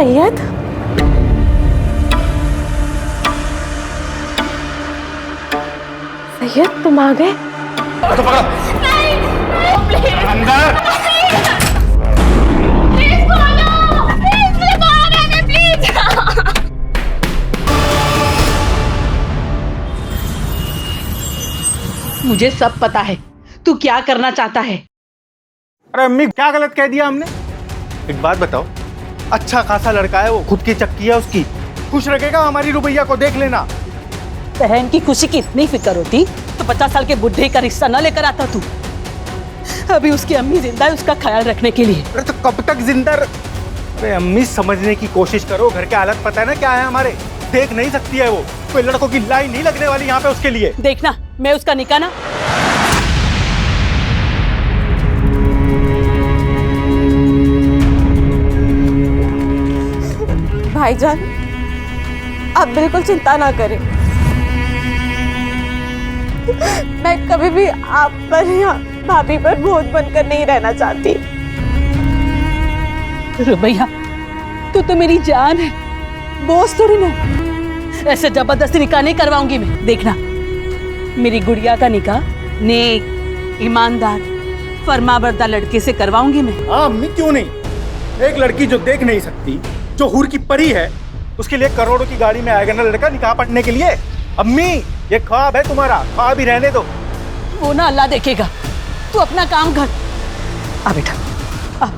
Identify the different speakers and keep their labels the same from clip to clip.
Speaker 1: सैयद, सैयद तुम आ गए?
Speaker 2: तो पकड़ो।
Speaker 1: नहीं, प्लीज
Speaker 2: अंदर।
Speaker 1: प्लीज बोलो, प्लीज मुझे बाहर आने प्लीज।
Speaker 3: मुझे सब पता है तू क्या करना चाहता है।
Speaker 2: अरे अम्मी, क्या गलत कह दिया हमने? एक बात बताओ, अच्छा खासा लड़का है वो, खुद की चक्की है उसकी, खुश रखेगा हमारी रुबैया को, देख लेना।
Speaker 3: बहन की खुशी की इतनी फिक्र होती तो 50 साल के बुढ़े का रिश्ता न लेकर आता तू। अभी उसकी अम्मी जिंदा है उसका ख्याल रखने के लिए।
Speaker 2: अरे तो कब तक जिंदा अरे अम्मी, समझने की कोशिश करो, घर के हालत पता है ना क्या है हमारे, देख नहीं सकती है वो, कोई लड़कों की लाइन नहीं लगने वाली यहाँ पे उसके लिए।
Speaker 3: देखना मैं उसका निकाह ना।
Speaker 1: भाईजान, आप बिल्कुल चिंता ना करें, मैं कभी भी आप पर या भाभी पर बोझ बनकर नहीं रहना चाहती।
Speaker 3: रुबैया, तू तो मेरी जान है, बोझ थोड़ी ना। ऐसे जबरदस्ती निकाह नहीं करवाऊंगी मैं। देखना मेरी गुड़िया का निकाह नेक, ईमानदार, फरमाबरदार लड़के से करवाऊंगी मैं।
Speaker 2: हाँ अम्मी, क्यों नहीं? एक लड़की जो देख नहीं सकती, जो हूर की परी है, उसके लिए करोड़ों की गाड़ी में आएगा ना लड़का निकाह पढ़ने के लिए। अम्मी, ये ख्वाब है तुम्हारा, ख्वाब ही रहने दो।
Speaker 3: वो ना अल्लाह देखेगा, तू अपना काम कर। आ बेटा आ।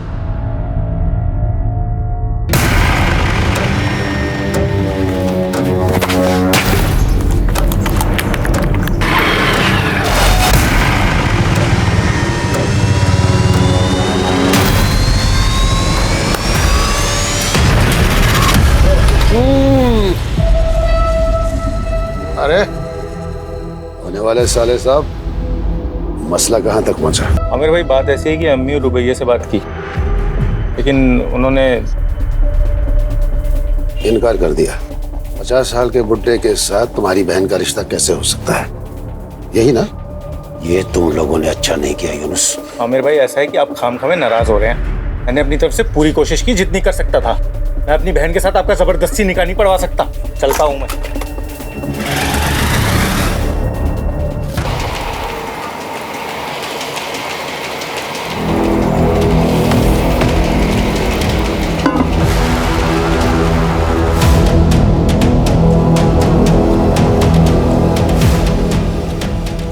Speaker 4: अरे होने वाले साले साहब, मसला कहाँ तक पहुंचा?
Speaker 5: आमिर भाई, बात ऐसी है कि अम्मी और रुबैया से बात की, लेकिन उन्होंने
Speaker 4: इनकार कर दिया। 50 साल के बुड्ढे के साथ तुम्हारी बहन का रिश्ता कैसे हो सकता है? यही ना? ये तुम लोगों ने अच्छा नहीं किया यूनुस।
Speaker 5: आमिर भाई, ऐसा है कि आप खामखामे नाराज हो रहे हैं। मैंने अपनी तरफ से पूरी कोशिश की जितनी कर सकता था। मैं अपनी बहन के साथ आपका जबरदस्ती निकाह नहीं पढ़वा सकता। चलता हूँ मैं।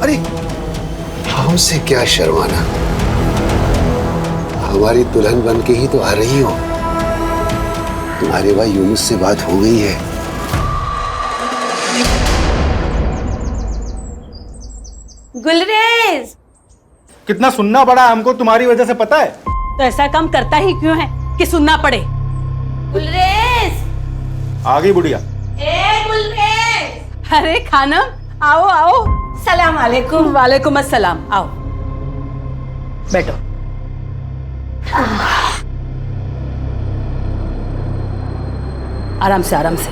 Speaker 4: अरे हमसे क्या शर्माना, हमारी दुल्हन बन के ही तो आ रही हो। तुम्हारे भाई यूनुस से बात हो गई है।
Speaker 1: गुलरेज,
Speaker 2: कितना सुनना पड़ा हमको तुम्हारी वजह से, पता है?
Speaker 3: तो ऐसा काम करता ही क्यों है कि सुनना पड़े?
Speaker 1: गुलरेज,
Speaker 2: आ गई बुढ़िया।
Speaker 1: ए गुलरेज।
Speaker 3: अरे खानम, आओ आओ।
Speaker 1: सलाम अलैकुम।
Speaker 3: वालेकुम अस्सलाम, आओ बैठो। आराम से आराम से।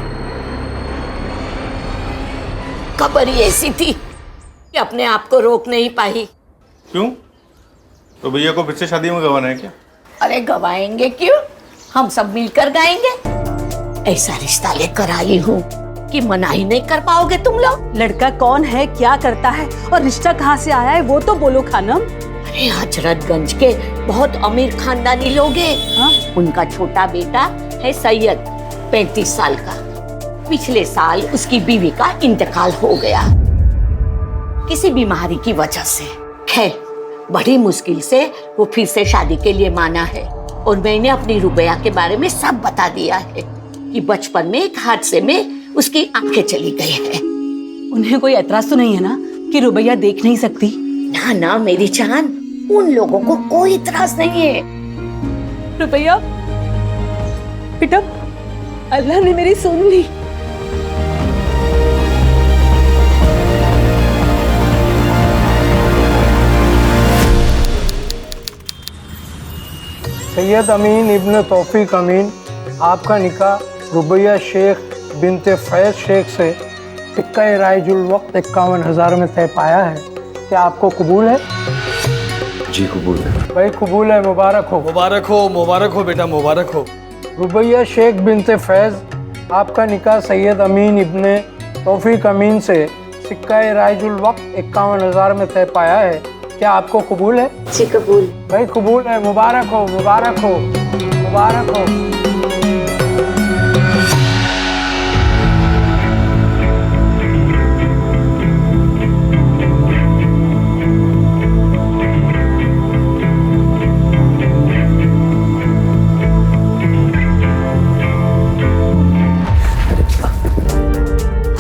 Speaker 6: खबर ही ऐसी थी कि अपने आप को रोक नहीं पाई।
Speaker 5: क्यों? रुबैया को फिर से शादी में गवाना है क्या?
Speaker 6: अरे गवाएंगे क्यों, हम सब मिलकर गाएंगे। ऐसा रिश्ता लेकर आई हूँ कि मना ही नहीं कर पाओगे तुम लोग।
Speaker 3: लड़का कौन है, क्या करता है और रिश्ता कहाँ से आया है वो तो बोलो खानम।
Speaker 6: अरे हजरतगंज के बहुत अमीर खानदानी लोग हैं।
Speaker 3: हाँ?
Speaker 6: उनका छोटा बेटा है सैयद, 35 साल का। पिछले साल उसकी बीवी का इंतकाल हो गया किसी बीमारी की वजह से। खैर बड़ी मुश्किल से वो फिर से शादी के लिए माना है, और मैंने अपनी रुबैया के बारे में सब बता दिया है कि बचपन में एक हादसे में उसकी आंखें चली गई है।
Speaker 3: उन्हें कोई एतराज तो नहीं है ना कि रुबैया देख नहीं सकती?
Speaker 6: ना ना मेरी जान, उन लोगों को कोई इतराज नहीं है।
Speaker 3: रुबैया बेटा, अल्लाह ने मेरी सुन ली।
Speaker 7: सैयद अमीन इब्न तौफीक अमीन, आपका निकाह रुबैया शेख बिनते फैज शेख से टिक्का राइजुल वक्त 51,000 में तय पाया है। क्या आपको कबूल है?
Speaker 4: जी कबूल है।
Speaker 7: भाई कबूल है, मुबारक हो।
Speaker 8: मुबारक हो, मुबारक हो बेटा, मुबारक हो।
Speaker 7: रुबैया शेख बिनते फैज़ आपका निकाह सैयद अमीन इब्ने तौफीक अमीन से सिक्का राइजुल वक्त 51,000 में तय पाया है। क्या आपको कबूल है?
Speaker 1: जी कबूल।
Speaker 7: भाई कबूल है। मुबारक हो, मुबारक हो, मुबारक हो।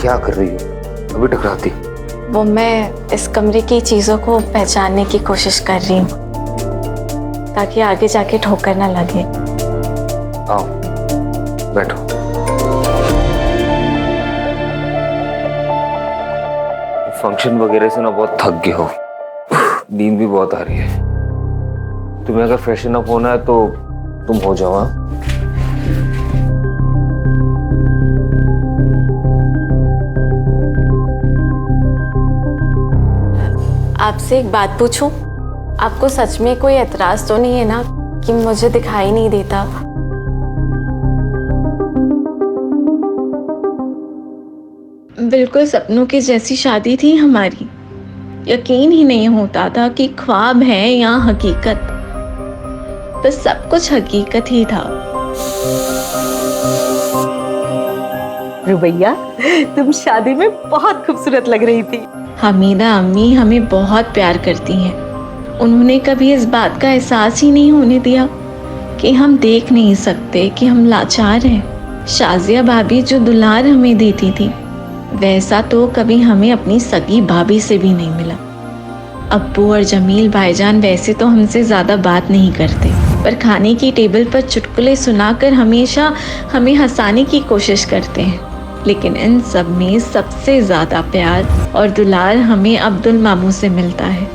Speaker 8: क्या कर रही हो? अभी टकराती।
Speaker 1: वो मैं इस कमरे की चीज़ों को पहचानने की कोशिश कर रही हूँ ताकि आगे जाके ठोकर ना लगे।
Speaker 8: आओ बैठो। फंक्शन वगैरह से ना बहुत थक गए हो, नींद भी बहुत आ रही है। तुम्हें अगर फ्रेशन अप होना है तो तुम हो जाओ। हाँ?
Speaker 1: आपसे एक बात पूछूं? आपको सच में कोई एतराज तो नहीं है ना कि मुझे दिखाई नहीं देता? बिल्कुल सपनों की जैसी शादी थी हमारी। यकीन ही नहीं होता था कि ख्वाब है या हकीकत। बस सब कुछ हकीकत ही था।
Speaker 3: रुबैया, तुम शादी में बहुत खूबसूरत लग रही थी।
Speaker 1: हमीदा अम्मी हमें बहुत प्यार करती हैं। उन्होंने कभी इस बात का एहसास ही नहीं होने दिया कि हम देख नहीं सकते कि हम लाचार हैं। शाजिया भाभी जो दुलार हमें देती थी वैसा तो कभी हमें अपनी सगी भाभी से भी नहीं मिला। अब्बू और जमील भाईजान वैसे तो हमसे ज़्यादा बात नहीं करते, पर खाने की टेबल पर चुटकुले सुनाकर हमेशा हमें हंसाने की कोशिश करते हैं। लेकिन इन सब में सबसे ज़्यादा प्यार और दुलार हमें अब्दुल मामू से मिलता है।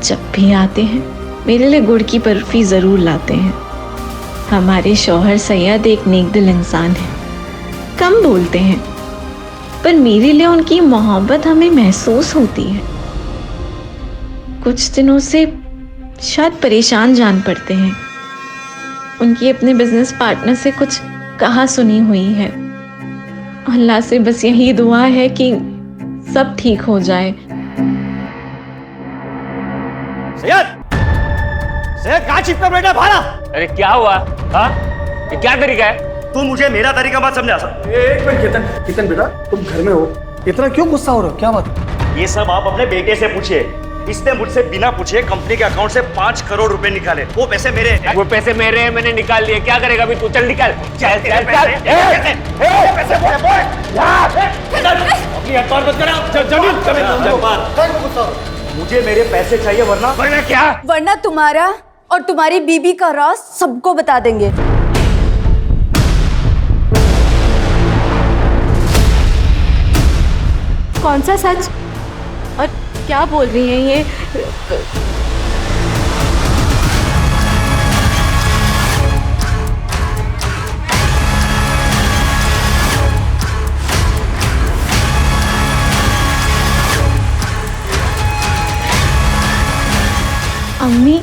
Speaker 1: जब भी आते हैं मेरे लिए गुड़ की बर्फी ज़रूर लाते हैं। हमारे शौहर सैयद एक नेकदिल इंसान है, कम बोलते हैं, पर मेरे लिए उनकी मोहब्बत हमें महसूस होती है। कुछ दिनों से शायद परेशान जान पड़ते हैं। उनकी अपने बिजनेस पार्टनर से कुछ कहा सुनी हुई है। अल्लाह से बस यही दुआ है कि सब ठीक हो जाए।
Speaker 2: सैयद कहाँ चिपका बैठा भाड़ा?
Speaker 9: अरे क्या हुआ? हाँ, ये क्या तरीका है?
Speaker 2: तू मुझे मेरा तरीका मत समझा सब। एक मिनट केतन बेटा, तुम घर में हो, इतना क्यों गुस्सा हो रहे हो? क्या बात?
Speaker 10: ये सब आप अपने बेटे से पूछिए। इसने मुझसे बिना पूछे कंपनी के अकाउंट से 5 करोड़ रुपए निकाले। वो पैसे मेरे हैं।
Speaker 9: वो पैसे मेरे हैं, मैंने निकाल लिए। क्या करेगा अभी तू? चल निकाल। चल चल चल।
Speaker 10: अपनी अखबार मत करा। मुझे मेरे पैसे चाहिए वरना
Speaker 9: क्या?
Speaker 11: वरना तुम्हारा और तुम्हारी बीबी का राज सबको बता देंगे।
Speaker 1: कौन सा सच और क्या बोल रही हैं ये? अम्मी,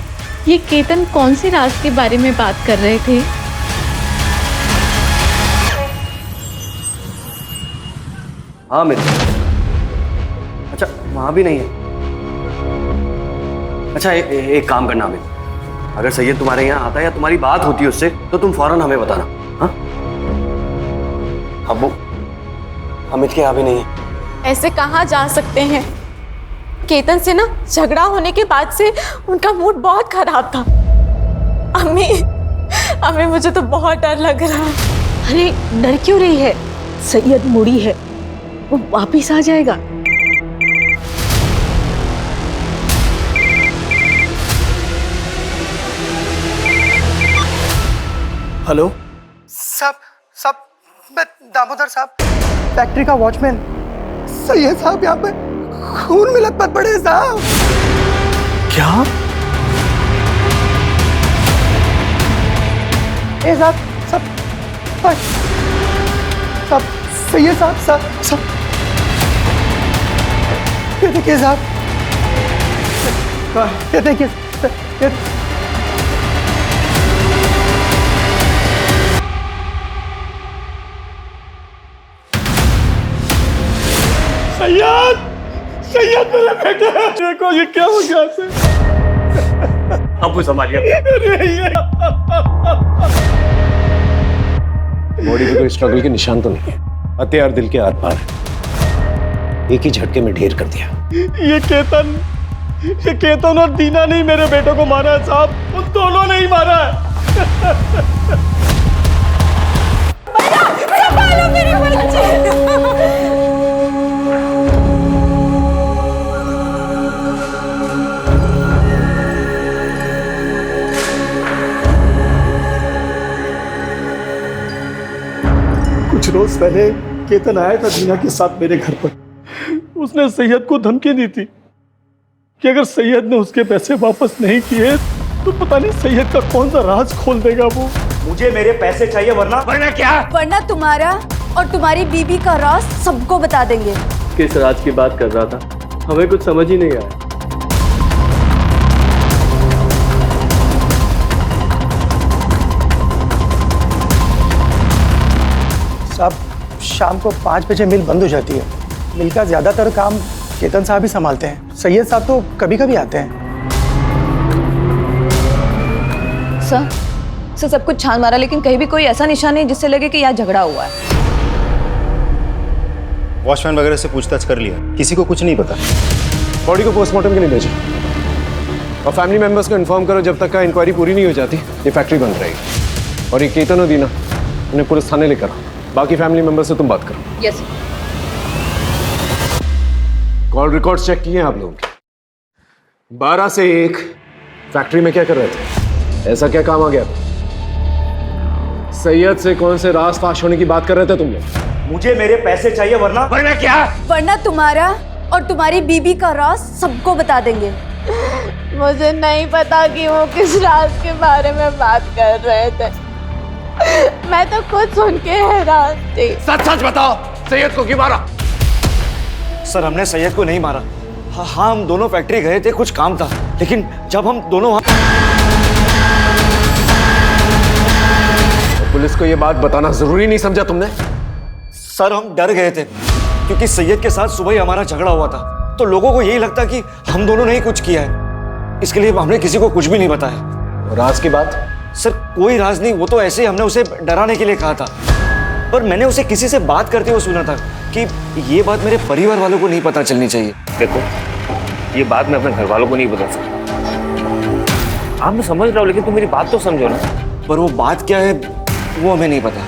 Speaker 1: ये केतन कौन से राज के बारे में बात कर रहे थे?
Speaker 10: हाँ मित्र। अच्छा वहां भी नहीं है। अच्छा एक काम करना अमित, अगर सैयद तुम्हारे यहाँ आता है या तुम्हारी बात होती है उससे तो तुम फौरन हमें बताना। हाँ अब्बू, अमित के यहाँ भी नहीं है।
Speaker 1: ऐसे कहाँ जा सकते हैं? केतन से ना झगड़ा होने के बाद से उनका मूड बहुत खराब था। अम्मी मुझे तो बहुत डर लग रहा है।
Speaker 3: अरे डर क्यों रही है? सैयद मुड़ी है, वो वापिस आ जाएगा।
Speaker 2: हेलो
Speaker 7: साहब मैं दामोदर साहब, फैक्ट्री का वॉचमैन। सैयद साहब यहाँ पे खून में लथपथ पड़े साहब।
Speaker 2: क्या?
Speaker 7: ए साहब सैयद साहब ये देखिए साहब, ये देखिए
Speaker 2: सैयद, सैयद मेरे बेटे, देखो ये क्या हो गया से?
Speaker 9: अब संभालिए।
Speaker 4: बॉडी पे कोई स्ट्रगल के निशान तो नहीं है। हथियार दिल के आर पार है। एक ही झटके में ढेर कर दिया।
Speaker 2: ये केतन और दीना ने मेरे बेटे को मारा है साहब, उन दोनों ने ही मारा है। कुछ रोज पहले केतन आया था दीना के साथ मेरे घर पर। उसने सैयद को धमकी दी थी कि अगर सैयद ने उसके पैसे वापस नहीं किए तो पता नहीं सैयद का कौन सा राज खोल देगा वो।
Speaker 9: मुझे मेरे पैसे चाहिए वरना क्या?
Speaker 11: वरना तुम्हारा और तुम्हारी बीबी का राज सबको बता देंगे।
Speaker 10: किस राज की बात कर रहा था, हमें कुछ समझ ही नहीं आया।
Speaker 7: साहब, शाम को 5 बजे मिल बंद हो जाती है। मिल का ज़्यादातर काम केतन साहब ही संभालते हैं। सैयद साहब तो कभी कभी आते हैं।
Speaker 11: सर सब कुछ छान मारा, लेकिन कहीं भी कोई ऐसा निशान नहीं जिससे लगे कि यहाँ झगड़ा हुआ है।
Speaker 2: वॉचमैन वगैरह से पूछताछ कर लिया, किसी को कुछ नहीं पता।
Speaker 4: बॉडी को पोस्टमार्टम के लिए भेजो और फैमिली मेंबर्स को इन्फॉर्म करो, जब तक का इंक्वायरी पूरी नहीं हो जाती ये फैक्ट्री बंद रहेगी। और ये केतन और दीना उन्हें पुलिस थाने लेकर आओ। बाकी फैमिली मेंबर से तुम बात करो।
Speaker 11: यस।
Speaker 4: कॉल रिकॉर्ड्स चेक किए आप लोगों के? 12 से 1 फैक्ट्री में क्या कर रहे थे? ऐसा क्या काम आ गया? सैयद से कौन से राज फाश होने की बात कर रहे थे तुम लोग?
Speaker 9: मुझे मेरे पैसे चाहिए वरना क्या?
Speaker 11: वरना तुम्हारा और तुम्हारी बीबी का राज सबको बता देंगे।
Speaker 1: मुझे नहीं पता कि वो किस राज के बारे में बात कर रहे थे। मैं तो खुद सुन के हैरान थी।
Speaker 9: सच सच बताओ, सैयद को क्यों मारा?
Speaker 10: सर, हमने सैयद को नहीं मारा। हाँ, हम दोनों फैक्ट्री गए थे, कुछ काम था, लेकिन जब हम दोनों
Speaker 4: पुलिस को ये बात बताना जरूरी नहीं समझा तुमने?
Speaker 10: सर, हम डर गए थे क्योंकि सैयद के साथ सुबह ही हमारा झगड़ा हुआ था, तो लोगों को यही लगता कि हम दोनों ने ही कुछ किया है। इसके लिए हमने किसी को कुछ भी नहीं बताया।
Speaker 4: राज की बात?
Speaker 10: सर, कोई राज नहीं, वो तो ऐसे ही हमने उसे डराने के लिए कहा था। पर मैंने उसे किसी से बात करते हुए सुना था कि ये बात मेरे परिवार वालों को नहीं पता चलनी चाहिए।
Speaker 8: देखो, ये बात मैं अपने घर वालों को नहीं बता सकता। आप मैं समझ रहा हूँ, लेकिन तुम मेरी बात तो समझो ना।
Speaker 10: पर वो बात क्या है वो हमें नहीं पता।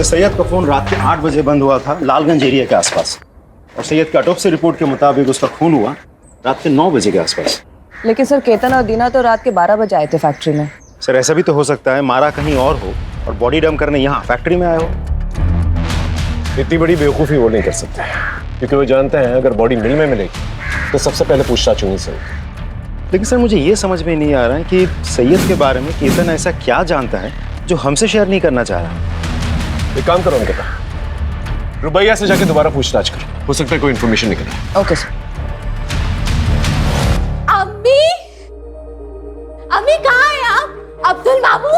Speaker 2: सैयद का फोन रात के 8 बजे बंद हुआ था लालगंज एरिया के आसपास, और सैयद के ऑटोप्सी रिपोर्ट के मुताबिक उसका खून हुआ रात के 9 बजे के आसपास।
Speaker 11: लेकिन सर, केतन और दीना तो रात के 12 बजे आए थे फैक्ट्री में।
Speaker 2: सर, ऐसा भी तो हो सकता है मारा कहीं और हो और बॉडी डंप करने यहाँ फैक्ट्री में आए हो।
Speaker 4: इतनी बड़ी बेवकूफ़ी वो नहीं कर सकते, क्योंकि वो जानते हैं अगर बॉडी मिल में मिलेगी तो सबसे पहले पूछताछ होनी चाहिए।
Speaker 2: लेकिन सर, मुझे ये समझ में नहीं आ रहा है कि सैयद के बारे में केतन ऐसा क्या जानता है जो हमसे शेयर नहीं करना चाह रहा।
Speaker 4: एक काम करो अंकिता, रुबैया से जाके दोबारा पूछताछ करो, हो सकता है कोई इन्फॉर्मेशन निकले।
Speaker 11: Okay sir.
Speaker 1: अम्मी कहाँ है आप? अब्दुल बाबू,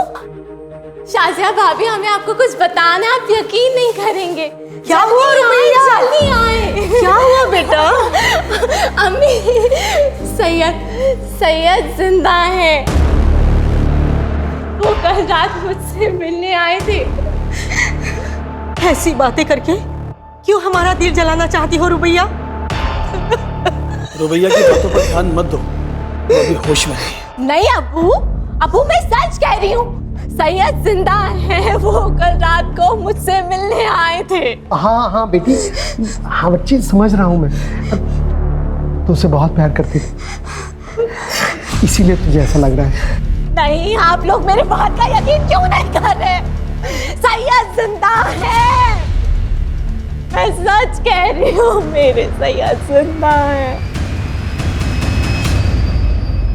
Speaker 1: शाजिया भाभी, हमें आपको कुछ बताना है, आप यकीन नहीं करेंगे।
Speaker 11: क्या हुआ रुबैया?
Speaker 1: जल्दी आए।
Speaker 11: क्या हुआ बेटा?
Speaker 1: अम्मी, सैयद जिंदा है। वो कल रात मुझसे मिलने आए थे।
Speaker 3: ऐसी बातें करके क्यों हमारा दिल जलाना चाहती हो रुबैया?
Speaker 7: रुबैया की बातों पर ध्यान मत दो, वो अभी होश में है।
Speaker 1: नहीं अबू, मैं सच कह रही हूँ। सैयद जिंदा है, वो कल रात को मुझसे मिलने आए थे।
Speaker 7: हाँ बेटी, हाँ बच्ची, समझ रहा हूँ मैं। तुझसे बहुत प्यार करती थी, इसीलिए तुझे ऐसा लग रहा है।
Speaker 1: नहीं, आप लोग मेरे बात का यकीन क्यों नहीं कर रहे? सैयद जिंदा है, मैं सच कह रही हूँ, मेरे सैयद जिंदा है।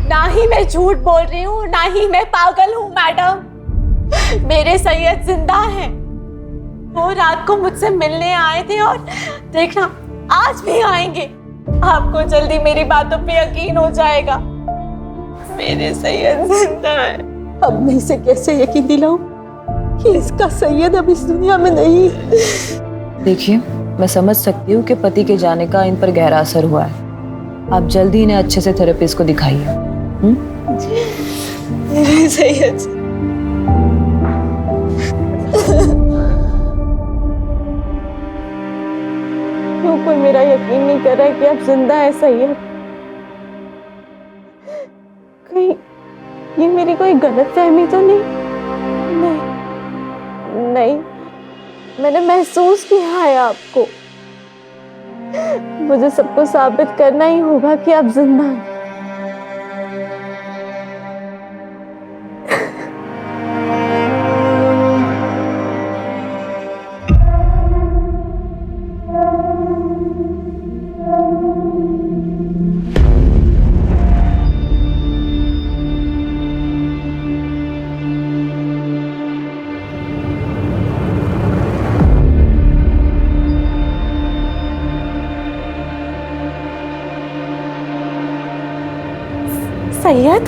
Speaker 1: ना ही मैं झूठ बोल रही हूँ, ना ही मैं पागल हूँ मैडम। मेरे सैयद जिंदा है। वो रात को मुझसे मिलने आए थे और देखना आज भी आएंगे। आपको जल्दी मेरी बातों पे यकीन हो जाएगा। मेरे सैयद जिंदा है।
Speaker 3: अब मैं इसे कैसे यकीन दिलाऊं कि इसका सैयद अब इस दुनिया में नहीं।
Speaker 12: देखिए, मैं समझ सकती हूँ कि पति के जाने का इन पर गहरा असर हुआ है। आप जल्दी इन्हें अच्छे से थेरेपिस्ट को दिखाइए।
Speaker 3: सैयद क्यों कोई मेरा यकीन नहीं कर रहा है कि आप जिंदा है सैयद? कहीं ये मेरी कोई गलतफहमी तो नहीं? नहीं, मैंने महसूस किया है आपको। मुझे सबको साबित करना ही होगा कि आप जिंदा हैं। सैयद,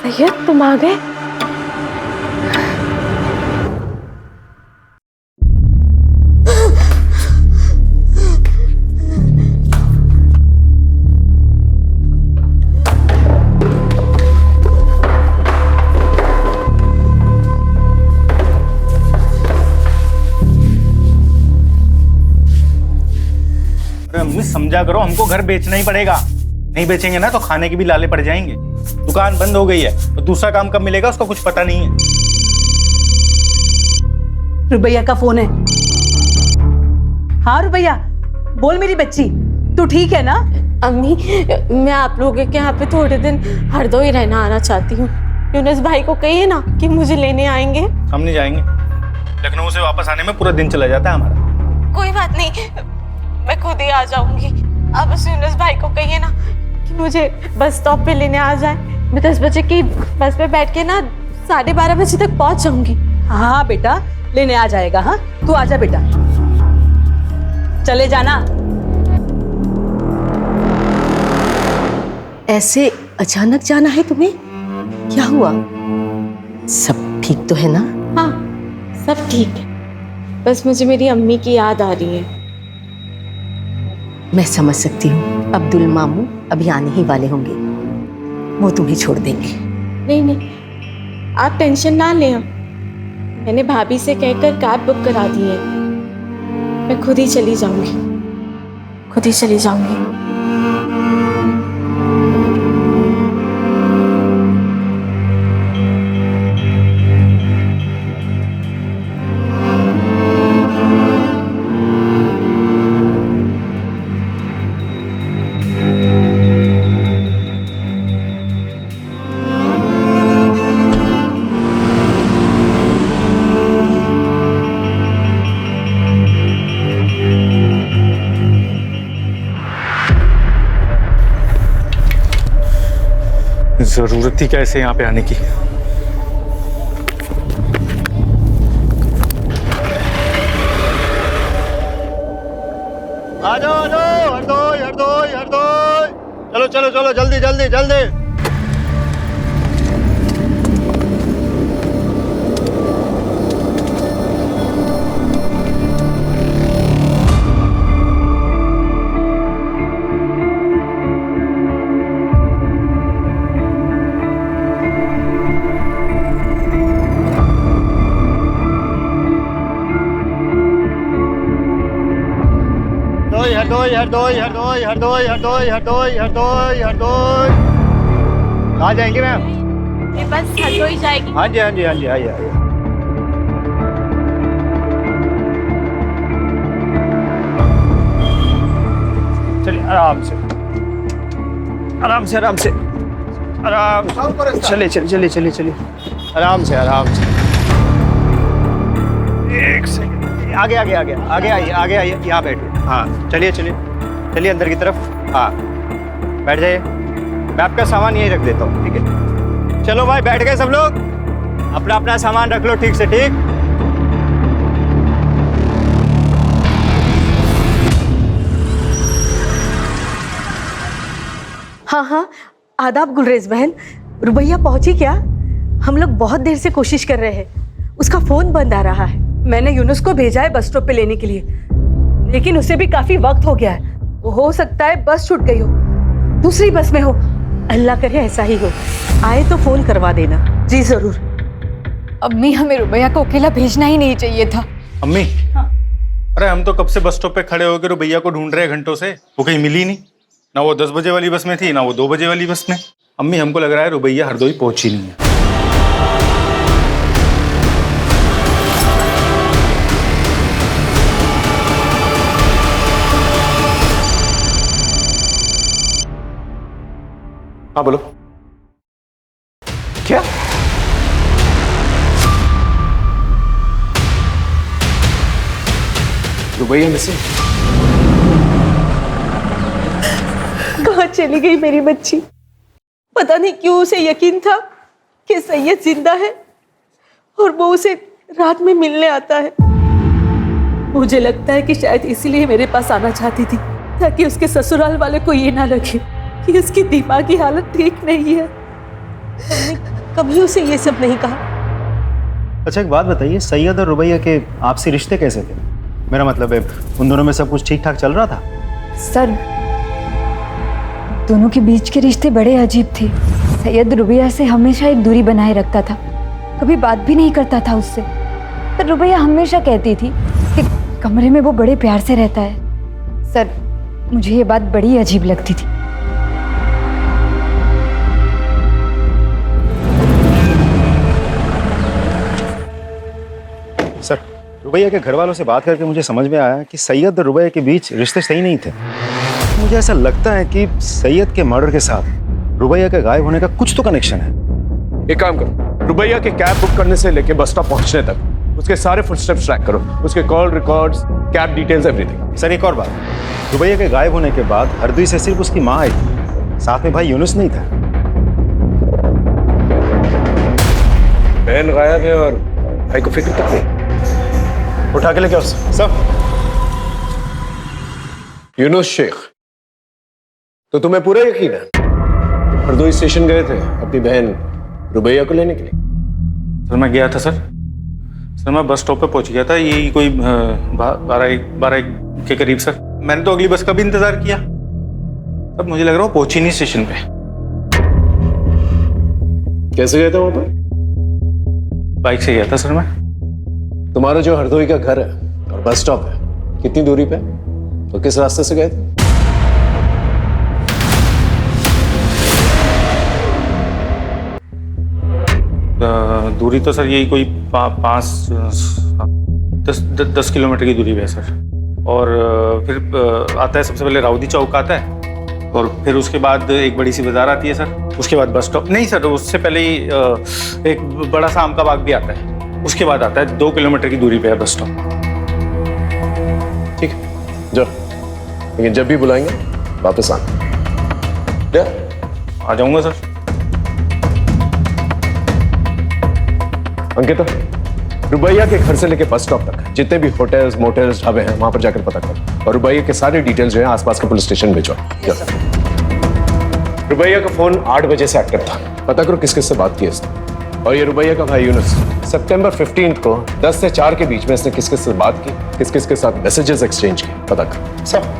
Speaker 3: सैयद तुम आ गए?
Speaker 5: अम्मी समझा करो, हमको घर बेचना ही पड़ेगा। नहीं बेचेंगे ना तो खाने के भी लाले पड़ जाएंगे। दुकान बंद हो गई है तो दूसरा काम कब मिलेगा उसका कुछ पता नहीं है।
Speaker 3: रुबैया का फोन है। हाँ रुबैया, बोल मेरी बच्ची, तू ठीक है ना?
Speaker 13: अम्मी, मैं आप लोगों के यहाँ पे थोड़े दिन हरदोई रहना आना चाहती हूँ। यूनुस भाई को कहिए ना कि मुझे लेने आएंगे।
Speaker 5: हम नहीं जाएंगे, लखनऊ से वापस आने में पूरा दिन चला जाता है हमारा।
Speaker 13: कोई बात नहीं, मैं खुद ही आ जाऊंगी। आप उस यूनुस भाई को कहिए ना कि मुझे बस स्टॉप पे लेने आ जाए। मैं 10 बजे की बस पे बैठ के ना 12:30 बजे तक पहुंच जाऊंगी।
Speaker 3: हाँ बेटा, लेने आ जाएगा। हाँ तू आजा बेटा, चले जाना।
Speaker 6: ऐसे अचानक जाना है तुम्हें? क्या हुआ? सब ठीक तो है ना?
Speaker 13: हाँ सब ठीक है, बस मुझे मेरी अम्मी की याद आ रही है।
Speaker 6: मैं समझ सकती हूँ, अब्दुल मामू अभी आने ही वाले होंगे, वो तुम्हें छोड़ देंगे।
Speaker 13: नहीं, आप टेंशन ना लें। मैंने भाभी से कहकर कैब बुक करा दी है। मैं खुद ही चली जाऊंगी।
Speaker 5: जरूरत थी क्या ऐसे यहाँ पे आने की?
Speaker 2: आ जाओ हरदोई। चलो जल्दी। हरदोई। कहाँ जाएंगे मैम?
Speaker 13: ये बस हरदोई जाएगी।
Speaker 2: हाँ जी आइए। चलिए आराम से। चलिए। आराम से। एक सेकंड, आगे आइए, यहाँ बैठिए। हाँ चलिए अंदर की तरफ। हाँ बैठ जाइए, मैं आपका सामान यहीं रख देता हूँ, ठीक है? चलो भाई, बैठ गए सब लोग? अपना सामान रख लो ठीक से, ठीक?
Speaker 3: हाँ हाँ, आदाब गुलरेज बहन। रुबैया पहुंची क्या? हम लोग बहुत देर से कोशिश कर रहे हैं, उसका फोन बंद आ रहा है। मैंने यूनुस को भेजा है बस स्टॉप पे लेने के लिए, लेकिन उसे भी काफी वक्त हो गया है। हो सकता है बस छूट गई हो, दूसरी बस में हो। अल्लाह करे ऐसा ही हो। आए तो फोन करवा देना। जी जरूर।
Speaker 11: अम्मी, हमें रुबैया को अकेला भेजना ही नहीं चाहिए था।
Speaker 5: अम्मी, अरे हम तो कब से बस स्टॉप पे खड़े होकर रुबैया को ढूंढ रहे हैं घंटों से, वो कहीं मिली नहीं। ना वो 10 बजे वाली बस में थी, ना वो 2 बजे वाली बस में। अम्मी, हमको लग रहा है रुबैया हरदोई पहुंची नहीं है।
Speaker 4: हाँ बोलो। क्या? रुबैया मिसिंग?
Speaker 3: कहाँ चली गई मेरी बच्ची? पता नहीं क्यों उसे यकीन था कि सैयद जिंदा है और वो उसे रात में मिलने आता है। मुझे लगता है कि शायद इसीलिए मेरे पास आना चाहती थी, ताकि उसके ससुराल वाले को ये ना लगे कि उसकी दिमागी हालत ठीक नहीं है। हमने कभी उसे ये सब नहीं कहा।
Speaker 14: अच्छा, एक बात बताइए, सैयद और रुबैया के आपसी रिश्ते कैसे थे? मेरा मतलब है, उन दोनों में सब कुछ ठीक ठाक चल रहा था?
Speaker 11: सर, दोनों के बीच के रिश्ते बड़े अजीब थे। सैयद रुबैया से हमेशा एक दूरी बनाए रखता था, कभी बात भी नहीं करता था उससे। पर रुबैया हमेशा कहती थी कि कमरे में वो बड़े प्यार से रहता है। सर, मुझे ये बात बड़ी अजीब लगती थी।
Speaker 14: सर, रुबैया के घर वालों से बात करके मुझे समझ में आया कि सैयद और रुबैया के बीच रिश्ते सही नहीं थे। मुझे ऐसा लगता है कि सैयद के मर्डर के साथ रुबैया के गायब होने का कुछ तो कनेक्शन है।
Speaker 4: एक काम करो, रुबैया के कैब बुक करने से लेके बस स्टॉप पहुंचने तक उसके सारे फुटस्टेप्स ट्रैक करो, उसके call records, cab details, everything.
Speaker 14: Sir, एक और बात, रुबैया के गायब होने के बाद हरदोई से सिर्फ उसकी माँ आई थी, साथ में भाई यूनुस नहीं था।
Speaker 4: बहन गायब है और भाई को फिक्र तक नहीं।
Speaker 14: उठा के लेके आओ सब।
Speaker 4: यूनुस शेख, तो तुम्हें पूरा यकीन है हरदोई स्टेशन गए थे अपनी बहन रुबैया को लेने के लिए?
Speaker 5: सर, मैं गया था सर, मैं बस स्टॉप पे पहुंच गया था, यही कोई 12 के करीब सर। मैंने तो अगली बस का भी इंतजार किया, तब मुझे लग रहा वो पहुंची नहीं स्टेशन पे।
Speaker 4: कैसे गए थे वहां पर?
Speaker 5: बाइक से गया था सर मैं।
Speaker 4: तुम्हारा जो हरदोई का घर है और बस स्टॉप है कितनी दूरी पे, तो किस रास्ते से गए थे?
Speaker 5: दूरी तो सर यही कोई 10 किलोमीटर की दूरी पे है सर। और फिर आता है, सबसे पहले राउदी चौक आता है और फिर उसके बाद एक बड़ी सी बाजार आती है सर, उसके बाद बस स्टॉप। नहीं सर, उससे पहले ही एक बड़ा सा आम का बाग भी आता है, उसके बाद आता है 2 किलोमीटर की दूरी पे है बस स्टॉप।
Speaker 4: ठीक है, जाओ, लेकिन जब भी बुलाएंगे वापस आना।
Speaker 5: आ जाऊंगा सर।
Speaker 4: अंकिता, रुबैया के घर से लेके बस स्टॉप तक जितने भी होटल्स, मोटल्स, ढाबे हैं वहां पर जाकर पता करो और रुबैया के सारे डिटेल्स जो हैं आसपास के पुलिस स्टेशन भिजवाओ। रुबैया का फोन 8 बजे से एक्टिव था, पता करो किस किस से बात की इसने। और ये रुबैया का भाई यूनुस सितंबर 15 को 10 से 4 के बीच में इसने किस किस से बात की, किस किस के साथ मैसेजेस एक्सचेंज किए, पता करो सब।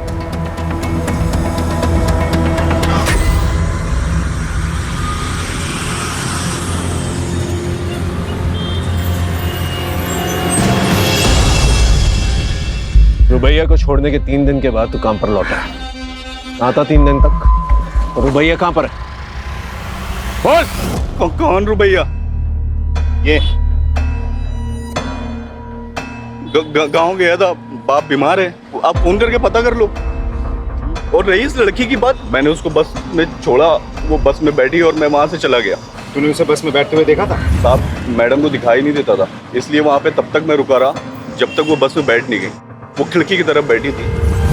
Speaker 4: रुबैया को छोड़ने के 3 दिन के बाद तू काम पर लौटा है। आता 3 दिन तक। और रुबैया कहां पर है? बोल।
Speaker 2: कौन रुबैया? ये गांव गया था, बाप बीमार है, आप फोन करके पता कर लो। और रही इस लड़की की बात, मैंने उसको बस में छोड़ा, वो बस में बैठी और मैं वहां से चला गया।
Speaker 14: तूने उसे बस में बैठते हुए देखा था?
Speaker 2: साहब, मैडम को दिखाई नहीं देता था, इसलिए वहां पे तब तक मैं रुका रहा जब तक वो बस में बैठ नहीं गई। वो खिड़की की तरफ बैठी थी।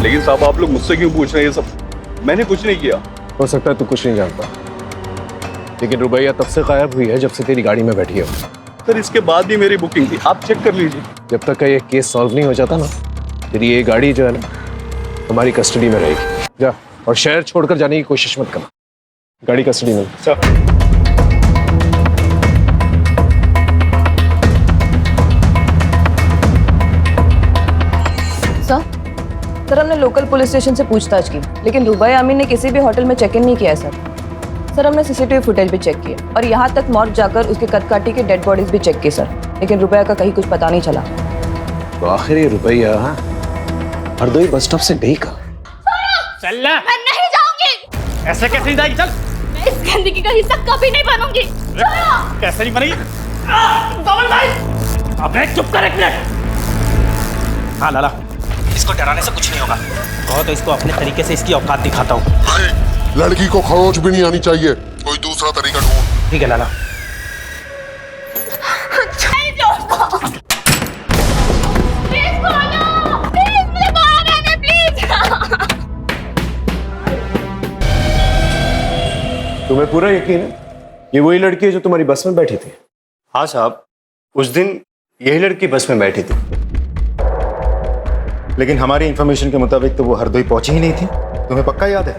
Speaker 2: लेकिन साहब, आप लोग मुझसे क्यों पूछ रहे हैं ये सब? मैंने कुछ नहीं किया।
Speaker 4: हो सकता है तू कुछ नहीं जानता, लेकिन रुबैया तब से गायब हुई है जब से तेरी गाड़ी में बैठी है।
Speaker 2: सर, इसके बाद भी मेरी बुकिंग थी, आप चेक कर लीजिए।
Speaker 4: जब तक का ये केस सॉल्व नहीं हो जाता ना, तेरी ये गाड़ी जो है ना हमारी कस्टडी में रहेगी। जा, और शहर छोड़कर जाने की कोशिश मत करना। गाड़ी कस्टडी में।
Speaker 2: सर
Speaker 12: सर हमने लोकल पुलिस स्टेशन से पूछताछ की, लेकिन रुबैया अमीन ने किसी भी होटल में चेक इन नहीं किया है सर हमने सीसीटीवी फुटेज भी चेक किया और यहाँ तक मॉर्ग जाकर उसके कदकाठी के डेड बॉडीज भी चेक की सर, लेकिन रुबैया का कहीं कुछ पता नहीं चला।
Speaker 4: तो आखिर ये रुबैया हरदोई बस स्टॉप से गई कहाँ?
Speaker 9: चल ना।
Speaker 13: मैं नहीं जाऊंगी।
Speaker 9: ऐसे कैसे नहीं जाएगी? चल।
Speaker 13: मैं इस गंदगी का हिस्सा कभी नहीं बनूंगी। चलो।
Speaker 9: कैसे नहीं बनेगी? कमल भाई, अबे चुप कर एक मिनट। हाँ लाला, इसको डराने से कुछ नहीं होगा। तो इसको अपने तरीके से इसकी औकात दिखाता हूँ।
Speaker 15: लड़की को खरोच भी नहीं आनी चाहिए, कोई दूसरा तरीका ढूंढ।
Speaker 9: ठीक है लाला।
Speaker 4: तुम्हें पूरा यकीन है ये वही लड़की है जो तुम्हारी बस में बैठी थी?
Speaker 10: हाँ साहब, उस दिन यही लड़की बस में बैठी थी।
Speaker 14: लेकिन हमारी इंफॉर्मेशन के मुताबिक तो वो हरदोई पहुंची ही नहीं थी। तुम्हें पक्का याद है?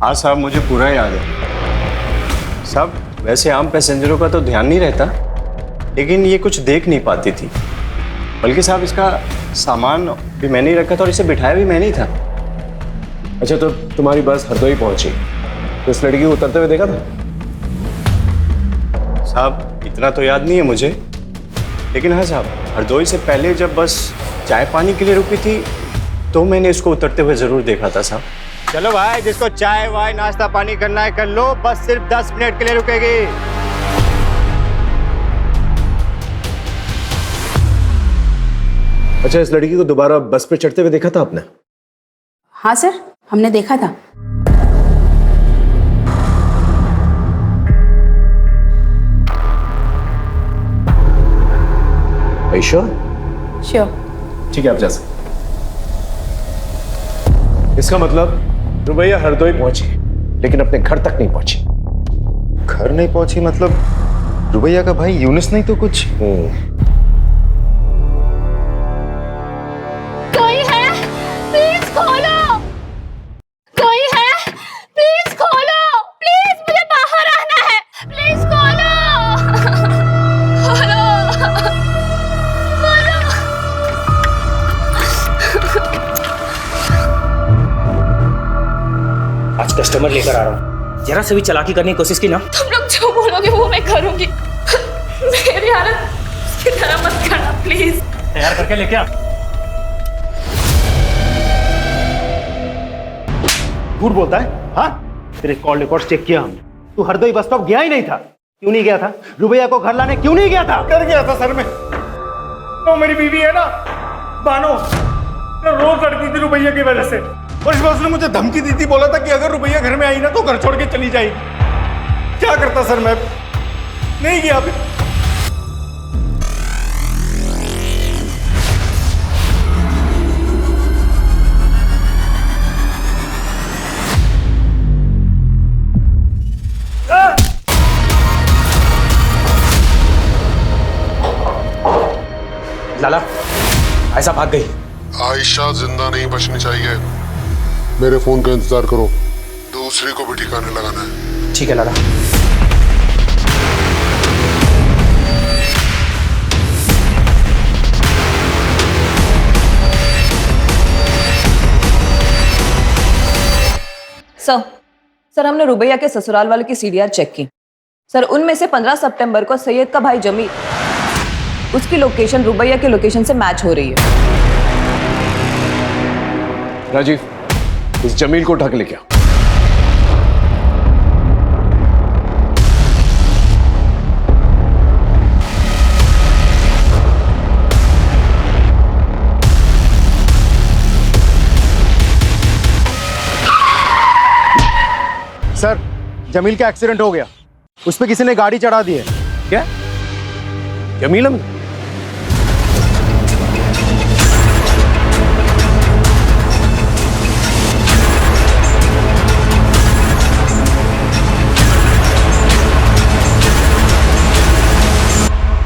Speaker 10: हाँ साहब, मुझे पूरा याद है साहब। वैसे आम पैसेंजरों का तो ध्यान नहीं रहता, लेकिन ये कुछ देख नहीं पाती थी। बल्कि साहब इसका सामान भी मैंने ही रखा था और इसे बिठाया भी मैंने ही था।
Speaker 4: अच्छा, तो तुम्हारी बस हरदोई पहुंची तो इस लड़की को उतरते हुए देखा था?
Speaker 10: साहब इतना तो याद नहीं है मुझे, लेकिन हाँ साहब, हरदोई से पहले जब बस चाय पानी के लिए रुकी थी तो मैंने इसको उतरते हुए जरूर देखा था साहब।
Speaker 14: चलो भाई, जिसको चाय वाय नाश्ता पानी करना है कर लो, बस सिर्फ 10 मिनट के लिए रुकेगी।
Speaker 4: अच्छा, इस लड़की को दोबारा बस पे चढ़ते हुए देखा था आपने?
Speaker 16: हाँ सर, हमने देखा था।
Speaker 4: श्योर?
Speaker 16: श्योर।
Speaker 4: ठीक है, आप जा सकते। इसका मतलब रुबैया हरदोई पहुंची लेकिन अपने घर तक नहीं पहुंची।
Speaker 14: घर नहीं पहुंची मतलब रुबैया का भाई यूनुस नहीं तो कुछ?
Speaker 13: कोई है? प्लीज खोलो। कोई है? प्लीज खोलो। प्लीज, मुझे बाहर आना है। प्लीज खोलो। खोलो।
Speaker 9: आज कस्टमर लेकर आ रहा हूँ, जरा से भी चालाकी करने की कोशिश की ना।
Speaker 13: तुम लोग जो बोलोगे वो मैं करूंगी। मेरी हालत की तरह मत करना प्लीज।
Speaker 9: तैयार करके लेके आ।
Speaker 14: झूठ बोलता है? हाँ, तेरे कॉल रिकॉर्ड चेक किया हमने। तू हरदोई बस स्टॉप गया ही नहीं था। क्यों नहीं गया था? रुबैया को घर लाने क्यों नहीं गया था?
Speaker 2: कर गया था सर मैं। तो मेरी बीवी है ना बानो, तो रोज लड़ती थी रुबैया की वजह से, और इस बार उसने मुझे धमकी दी थी, बोला था कि अगर रुबैया घर में आई ना तो घर छोड़ के चली जाएगी। क्या करता सर मैं? नहीं गया फिर।
Speaker 9: लाला, आयशा भाग गई।
Speaker 15: आयशा जिंदा नहीं बचनी चाहिए। मेरे फोन का इंतजार करो, दूसरी को भी ठिकाने लगाना है।
Speaker 9: ठीक है लाला।
Speaker 12: सर हमने रुबैया के ससुराल वाले की सीडीआर चेक की सर। उनमें से 15 सितंबर को सैयद का भाई जमील, उसकी लोकेशन रुबैया के लोकेशन से मैच हो रही है।
Speaker 4: राजीव, इस जमील को उठा के लेके आओ।
Speaker 14: सर, जमील का एक्सीडेंट हो गया। उस पे किसी ने गाड़ी चढ़ा दी है।
Speaker 4: क्या? जमील हम?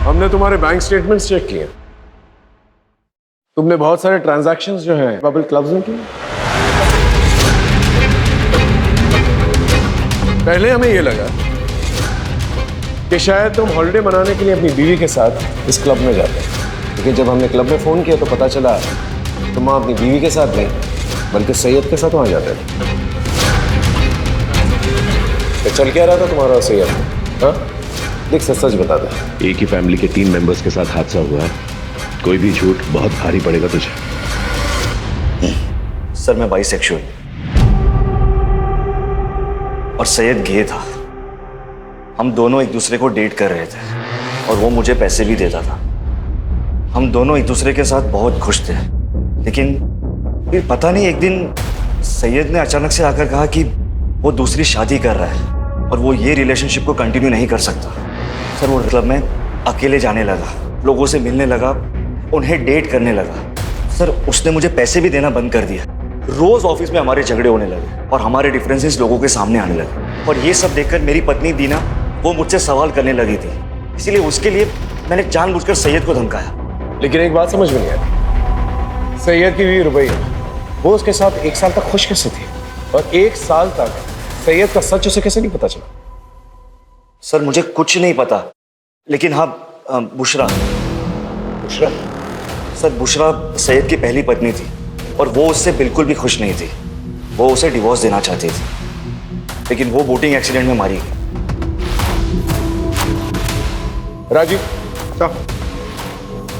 Speaker 4: हमने तुम्हारे बैंक स्टेटमेंट्स चेक किए। तुमने बहुत सारे ट्रांजैक्शंस जो हैं बबल क्लब्स में किए। पहले हमें ये लगा कि शायद तुम हॉलिडे मनाने के लिए अपनी बीवी के साथ इस क्लब में जाते हैं, लेकिन जब हमने क्लब में फोन किया तो पता चला तुम वहां अपनी बीवी के साथ नहीं बल्कि सैयद के साथ वहां जाते थे। तो चल क्या रहा था तुम्हारा सैयद? हाँ देख सच बता दे।
Speaker 14: एक ही फैमिली के 3 मेंबर्स के साथ हादसा हुआ है, कोई भी झूठ बहुत भारी पड़ेगा तुझे।
Speaker 17: सर मैं बाइसेक्सुअल और सैयद गे था। हम दोनों एक दूसरे को डेट कर रहे थे और वो मुझे पैसे भी देता था। हम दोनों एक दूसरे के साथ बहुत खुश थे, लेकिन फिर पता नहीं एक दिन सैयद ने अचानक से आकर कहा कि वो दूसरी शादी कर रहा है और वो ये रिलेशनशिप को कंटिन्यू नहीं कर सकता। सर वो क्लब में अकेले जाने लगा, लोगों से मिलने लगा, उन्हें डेट करने लगा। सर उसने मुझे पैसे भी देना बंद कर दिया। रोज ऑफिस में हमारे झगड़े होने लगे और हमारे डिफरेंसेस लोगों के सामने आने लगे। और ये सब देखकर मेरी पत्नी दीना वो मुझसे सवाल करने लगी थी, इसीलिए उसके लिए मैंने जानबूझकर सैयद को धमकाया।
Speaker 4: लेकिन एक बात समझ में नहीं आई, सैयद की बीवी रुबैया वो उसके साथ 1 साल तक खुश कैसे थी और 1 साल तक सैयद का सच उसे कैसे नहीं पता चला?
Speaker 17: सर मुझे कुछ नहीं पता, लेकिन हाँ बुशरा सर बुशरा सैयद की पहली पत्नी थी और वो उससे बिल्कुल भी खुश नहीं थी। वो उसे डिवोर्स देना चाहती थी, लेकिन वो बोटिंग एक्सीडेंट में मारी गई।
Speaker 4: राजीव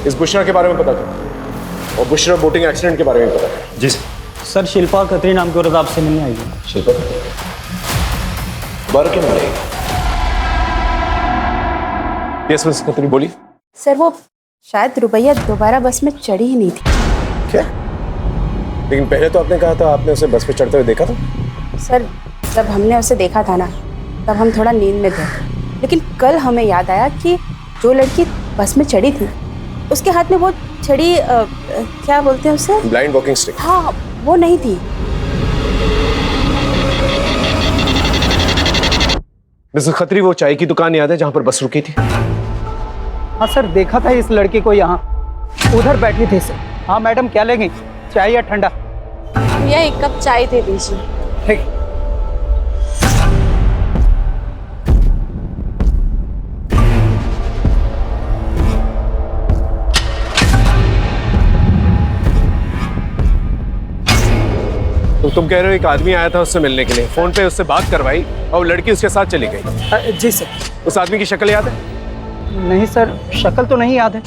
Speaker 4: इस बुशरा के बारे में पता कर और बुशरा बोटिंग एक्सीडेंट के बारे में पता कर।
Speaker 9: जी सर। शिल्पा खत्री नाम की औरत आपसे मिलने आई है।
Speaker 4: शिल्पा बार क्यों मारेगी? यस मिस खत्री बोली।
Speaker 16: सर वो शायद रुबैया दोबारा बस में चढ़ी ही नहीं थी।
Speaker 4: क्या? लेकिन पहले तो आपने कहा था आपने उसे बस पे चढ़ते हुए देखा था।
Speaker 16: सर जब हमने उसे देखा था ना तब हम थोड़ा नींद में थे, लेकिन कल हमें याद आया कि जो लड़की बस में चढ़ी थी उसके हाथ में वो छड़ी क्या बोलते हैं उसे?
Speaker 4: Blind walking stick.
Speaker 16: हाँ वो नहीं थी।
Speaker 4: मिसेस खत्री वो चाय की दुकान याद है जहां पर बस रुकी थी?
Speaker 18: हाँ सर देखा था इस लड़की को यहाँ, उधर बैठी थी सर। हाँ मैडम क्या लेंगी, चाय या ठंडा?
Speaker 13: भैया 1 कप चाय दे दीजिए।
Speaker 18: ठीक।
Speaker 4: तो तुम कह रहे हो एक आदमी आया था उससे मिलने के लिए, फोन पे उससे बात करवाई और वो लड़की उसके साथ चली गई?
Speaker 18: जी सर।
Speaker 4: उस आदमी की शक्ल याद है?
Speaker 18: नहीं सर शक्ल तो नहीं याद है,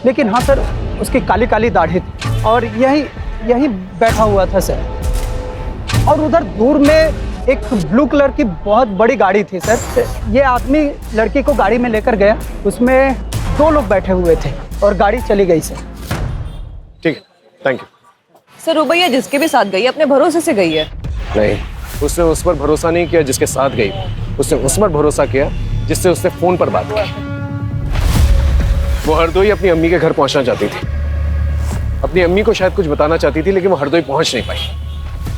Speaker 18: लेकिन हाँ सर उसकी काली काली दाढ़ी थी और यही बैठा हुआ था सर। और उधर दूर में एक ब्लू कलर की बहुत बड़ी गाड़ी थी सर। ये आदमी लड़की को गाड़ी में लेकर गया, उसमें 2 लोग बैठे हुए थे और गाड़ी चली गई सर।
Speaker 4: ठीक है थैंक यू।
Speaker 12: सर रुबैया जिसके भी साथ गई अपने भरोसे से गई है।
Speaker 4: नहीं उसने उस पर भरोसा नहीं किया जिसके साथ गई, उसने उस पर भरोसा किया जिससे उसने फोन पर बात की। वो हरदोई अपनी अम्मी के घर पहुंचना चाहती थी, अपनी अम्मी को शायद कुछ बताना चाहती थी, लेकिन वो हरदोई पहुंच नहीं पाई।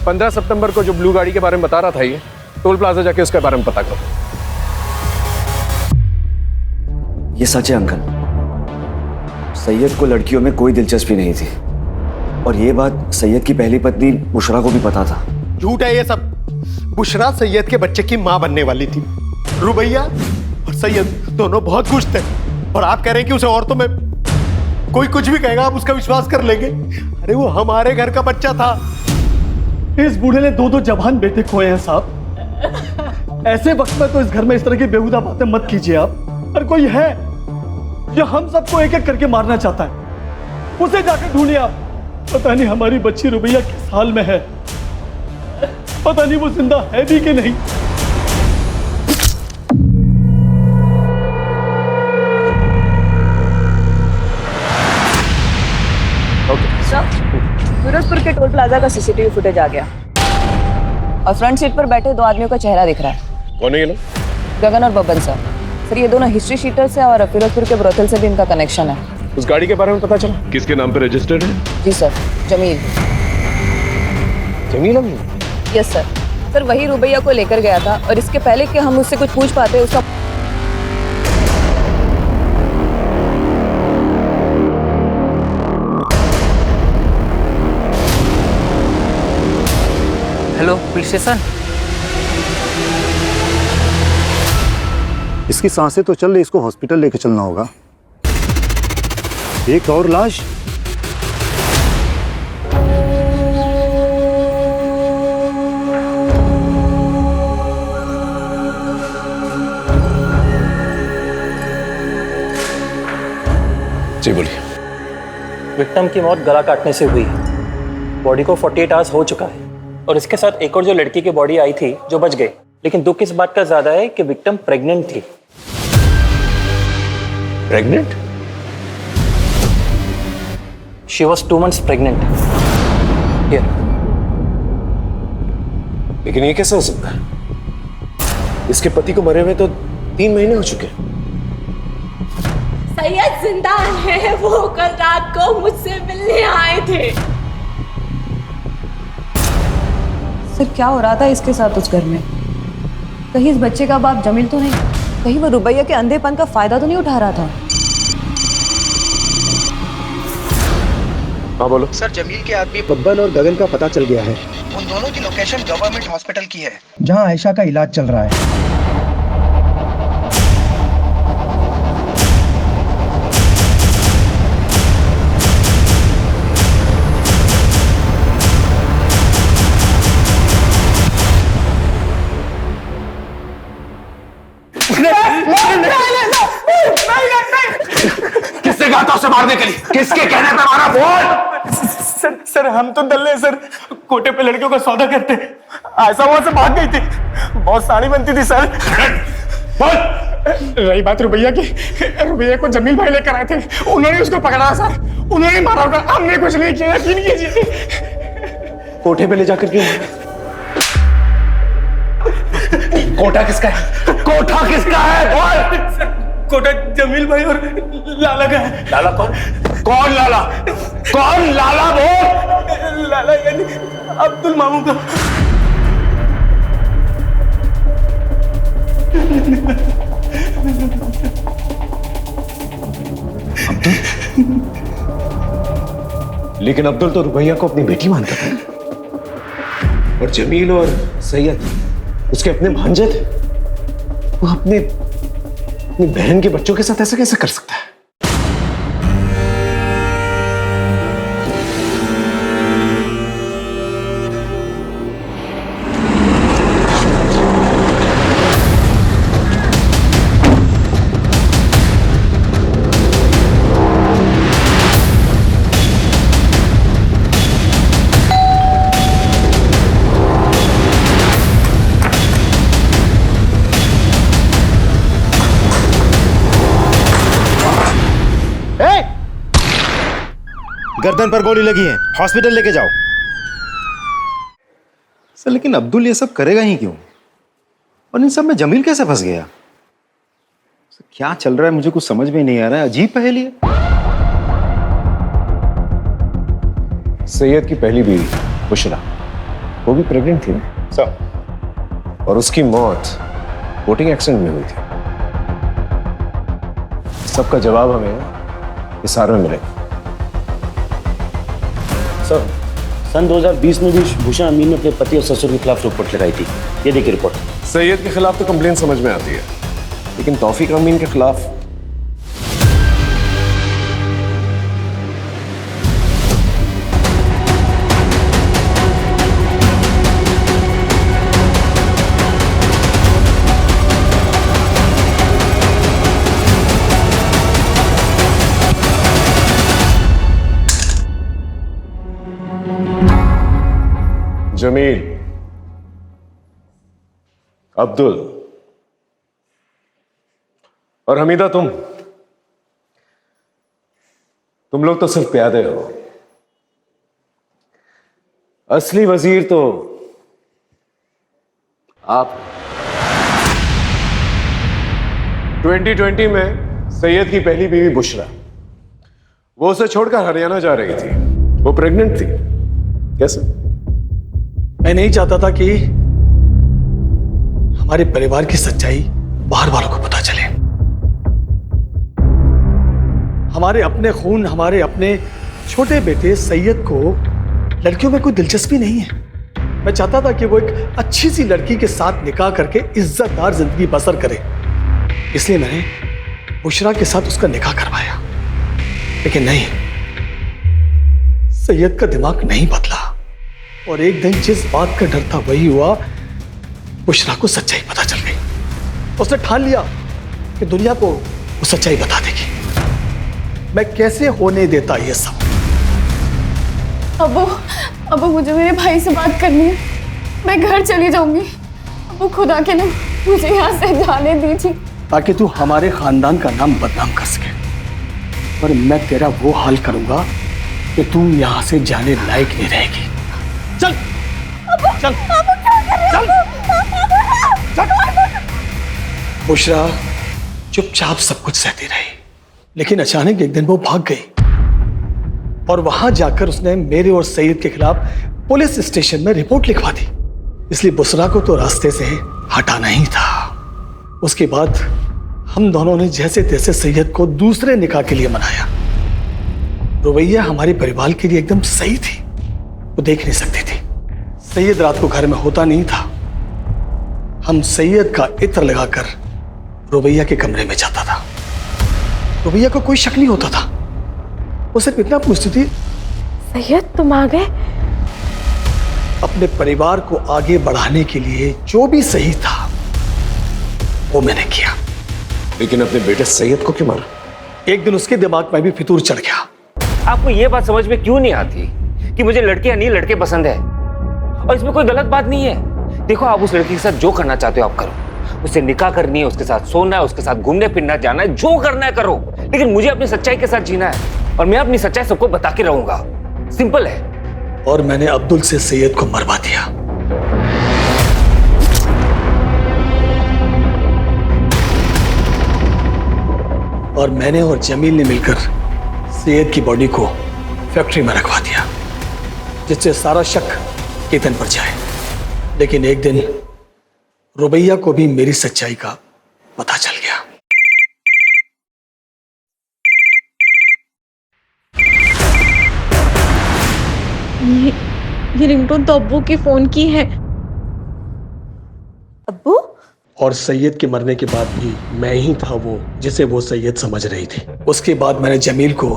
Speaker 4: 15 सितंबर को जो ब्लू गाड़ी के बारे में बता रहा था ये टोल प्लाजा जाके उसके बारे में पता करो।
Speaker 17: ये सच है अंकल, सैयद को लड़कियों में कोई दिलचस्पी नहीं थी और ये बात सैयद की पहली पत्नी बुशरा को भी पता था।
Speaker 2: झूठ है ये सब। बुशरा सैयद के बच्चे की मां बनने वाली थी। रुबैया और सैयद दोनों बहुत खुश थे और आप कह रहे हैं कि उसे औरतों में कोई कुछ भी कहेगा आप उसका विश्वास कर लेंगे? अरे वो हमारे घर का बच्चा था। इस बूढ़े ने 2 जवान बेटे खोए हैं साहब। ऐसे वक्त में तो इस घर में इस तरह की बेहुदा बातें मत कीजिए आप। अरे कोई है जो हम सबको एक एक करके मारना चाहता है, उसे जाकर ढूंढिए आप। पता नहीं हमारी बच्ची रुबैया किस हाल में है, पता नहीं वो जिंदा है भी कि नहीं।
Speaker 12: सूरजपुर के टोल प्लाजा का सीसीटीवी फुटेज आ गया और फ्रंट सीट पर बैठे 2 आदमियों का चेहरा दिख रहा है।
Speaker 4: कौन है ये लोग?
Speaker 12: गगन और बब्बन सर ये दोनों हिस्ट्री शीटर्स हैं और फिरोजपुर के ब्रोथल से भी इनका कनेक्शन है।
Speaker 4: उस गाड़ी के बारे में पता चला? किसके नाम पे रजिस्टर्ड है?
Speaker 12: जी सर जमील।
Speaker 4: जमील अमीन?
Speaker 12: यस सर वही रुबैया को लेकर गया था और इसके पहले कि हम उससे कुछ पूछ पाते उसका
Speaker 9: हेलो पुलिस स्टेशन।
Speaker 14: इसकी सांसें तो चल रही, इसको हॉस्पिटल लेके चलना होगा। एक और लाश।
Speaker 4: जी बोलिए।
Speaker 18: विक्टिम की मौत गला काटने से हुई है। बॉडी को 48 आवर्स हो चुका है और इसके साथ एक और जो लड़की की बॉडी आई थी जो बच गई। लेकिन दुख इस बात का ज्यादा है कि विक्टिम प्रेग्नेंट थी।
Speaker 4: Pregnant?
Speaker 18: She was 2 months pregnant.
Speaker 4: लेकिन ये कैसे हो सकता है? इसके पति को मरे हुए तो 3 महीने हो चुके हैं।
Speaker 6: सैयद जिंदा है, वो कल रात को मुझसे मिलने आए थे।
Speaker 12: सर क्या हो रहा था इसके साथ उस घर में? कहीं इस बच्चे का बाप जमील तो नहीं? कहीं वो रुबैया के अंधेपन का फायदा तो नहीं उठा रहा था?
Speaker 4: हाँ बोलो।
Speaker 19: सर जमील के आदमी बब्बन और गगन का पता चल गया है। उन दोनों की लोकेशन गवर्नमेंट हॉस्पिटल की है, जहां आयशा का इलाज चल रहा है।
Speaker 9: किसने कहा था उसे मारने के लिए? किसके कहने पे मारा? बोल।
Speaker 2: सर हम तो दल्ले सर, कोटे पे लड़कियों का सौदा करते। ऐसा वहां से भाग गई थी, बहुत साड़ी बनती थी सर। बोल। रही बात रुबैया की, रुबैया को जमील भाई लेकर आए थे, उन्होंने उसको पकड़ा सर, उन्होंने मारा होगा, हमने कुछ नहीं किया, यकीन कीजिए।
Speaker 4: कोठे पे ले जाकर क्यों?
Speaker 9: कोटा किसका है? कोठा किसका है? बोल।
Speaker 2: कोटा जमील भाई और लाला का है।
Speaker 9: लाला कौन? कौन लाला? कौन लाला? बोल।
Speaker 2: लाला यानी अब्दुल मामू का।
Speaker 4: लेकिन अब्दुल तो रुबैया को अपनी बेटी मानता था, और जमील और सैयद उसके अपने भांजे थे। वो अपनी बहन के बच्चों के साथ ऐसा कैसे कर सकता है?
Speaker 14: गर्दन पर गोली लगी है, हॉस्पिटल लेके जाओ। सर लेकिन अब्दुल ये सब करेगा ही क्यों? और इन सब में जमील कैसे फंस गया? सर, क्या चल रहा है मुझे कुछ समझ में नहीं आ रहा है। अजीब पहेली है।
Speaker 4: सैयद की पहली बीवी बुशरा, वो भी प्रेग्नेंट थी ना
Speaker 14: सर,
Speaker 4: और उसकी मौत बोटिंग एक्सीडेंट में हुई थी। सबका जवाब हमें इस सारे में मिलेगा।
Speaker 20: सर सन 2020 में भी भूषण अमीन ने अपने पति और ससुर के खिलाफ रिपोर्ट लगाई थी। ये देखिए रिपोर्ट।
Speaker 4: सैयद के खिलाफ तो कंप्लेन समझ में आती है, लेकिन तौफीक अमीन के खिलाफ जमील, अब्दुल और हमीदा, तुम लोग तो सिर्फ प्यादे हो। असली वजीर तो आप। 2020 में सैयद की पहली बीवी बुशरा, वो उसे छोड़कर हरियाणा जा रही थी। वो प्रेग्नेंट थी। कैसे?
Speaker 2: मैं नहीं चाहता था कि हमारे परिवार की सच्चाई बाहर वालों को पता चले। हमारे अपने खून, हमारे अपने छोटे बेटे सैयद को लड़कियों में कोई दिलचस्पी नहीं है। मैं चाहता था कि वो एक अच्छी सी लड़की के साथ निकाह करके इज्जतदार जिंदगी बसर करे। इसलिए मैंने बुशरा के साथ उसका निकाह करवाया। लेकिन नहीं, सैयद का दिमाग नहीं बदला और एक दिन जिस बात का डर था वही हुआ। बुशरा को सच्चाई पता चल गई। उसने ठान लिया कि दुनिया को वो सच्चाई बता देगी। मैं कैसे होने देता ये सब?
Speaker 16: अबू मुझे मेरे भाई से बात करनी है। मैं घर चली जाऊंगी। अबू खुदा के लिए मुझे यहाँ से जाने दीजिए,
Speaker 2: ताकि तू हमारे खानदान का नाम बदनाम कर सके। पर मैं तेरा वो हाल करूंगा कि तू यहाँ से जाने लायक नहीं रहेगी। चल चल चल। बुशरा चुपचाप सब कुछ सहती रही, लेकिन अचानक एक दिन वो भाग गई और वहां जाकर उसने मेरे और सईद के खिलाफ पुलिस स्टेशन में रिपोर्ट लिखवा दी। इसलिए बुशरा को तो रास्ते से हटाना ही था। उसके बाद हम दोनों ने जैसे तैसे सैयद को दूसरे निकाह के लिए मनाया। रुबैया हमारे परिवार के लिए एकदम सही थी, वो देख नहीं सकती थी। सैयद रात को घर में होता नहीं था। हम सैयद का इत्र लगाकर रुबैया के कमरे में जाता था। रुबैया को कोई शक नहीं होता था। वो सिर्फ इतना पूछती थी,
Speaker 13: सैयद तुम आ गए?
Speaker 2: अपने परिवार को आगे बढ़ाने के लिए जो भी सही था वो मैंने किया।
Speaker 4: लेकिन अपने बेटे सैयद को क्यों मारा?
Speaker 2: एक दिन उसके दिमाग में भी फितूर चढ़ गया।
Speaker 8: आपको ये बात समझ में क्यों नहीं आती कि मुझे लड़के या नहीं लड़के पसंद है, और इसमें कोई गलत बात नहीं है। देखो, आप उस लड़की के साथ जो करना चाहते हो आप करो। उससे निकाह करनी है, उसके साथ सोना है, उसके साथ घूमने फिरना जाना है, जो करना है करो। लेकिन मुझे अपनी सच्चाई के साथ जीना है और मैं अपनी सच्चाई सबको बता के रहूंगा। सिंपल है।
Speaker 2: और मैंने अब्दुल से सैयद को मरवा दिया। और मैंने और जमील ने मिलकर सैयद की बॉडी को फैक्ट्री में रखवा दिया, जिससे सारा शक केतन पर जाए। लेकिन एक दिन रुबैया को भी मेरी सच्चाई का पता चल गया।
Speaker 1: ये रिंगटोन तो अब्बू के फोन की है।
Speaker 13: अब्बू?
Speaker 2: और सैयद के मरने के बाद भी मैं ही था वो जिसे वो सैयद समझ रही थी। उसके बाद मैंने जमील को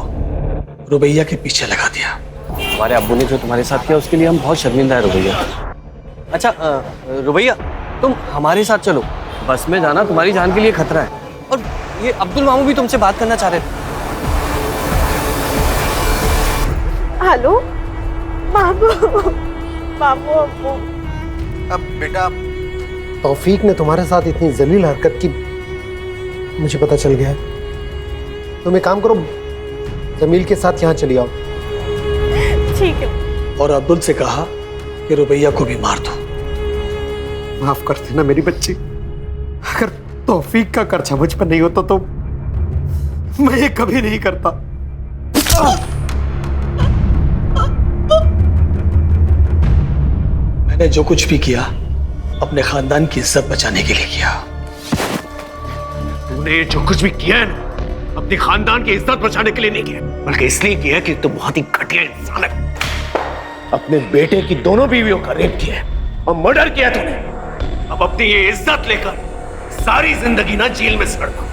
Speaker 2: रुबैया के पीछे लगा दिया।
Speaker 20: हमारे अब्बू ने जो तुम्हारे साथ किया उसके लिए हम बहुत शर्मिंदा है रुबैया। अच्छा रुबैया, तुम हमारे साथ चलो। बस में जाना तुम्हारी जान के लिए खतरा है। और ये अब्दुल मामू भी तुमसे बात करना चाह रहे थे।
Speaker 13: हेलो मामू, मामू अब्बू।
Speaker 19: अब बेटा, तौफीक ने तुम्हारे साथ इतनी जलील हरकत की, मुझे पता चल गया है। तुम एक काम करो, जमील के साथ यहाँ चली आओ।
Speaker 13: ठीक है।
Speaker 2: और अब्दुल से कहा कि रुबैया को भी मार दो।
Speaker 19: माफ कर देना मेरी बच्ची। अगर तौफीक का कर्जा मुझ पर नहीं होता तो मैं ये कभी नहीं करता।
Speaker 2: मैंने जो कुछ भी किया अपने खानदान की इज्जत बचाने के लिए किया।
Speaker 4: तूने जो कुछ भी किया है ना, अपने खानदान की इज्जत बचाने के लिए नहीं किया, बल्कि इसलिए किया कि तुम बहुत ही घटिया इंसान है। अपने बेटे की दोनों बीवियों का रेप किया है और मर्डर किया तूने। अब अपनी ये इज्जत लेकर सारी जिंदगी ना जेल में सड़ना।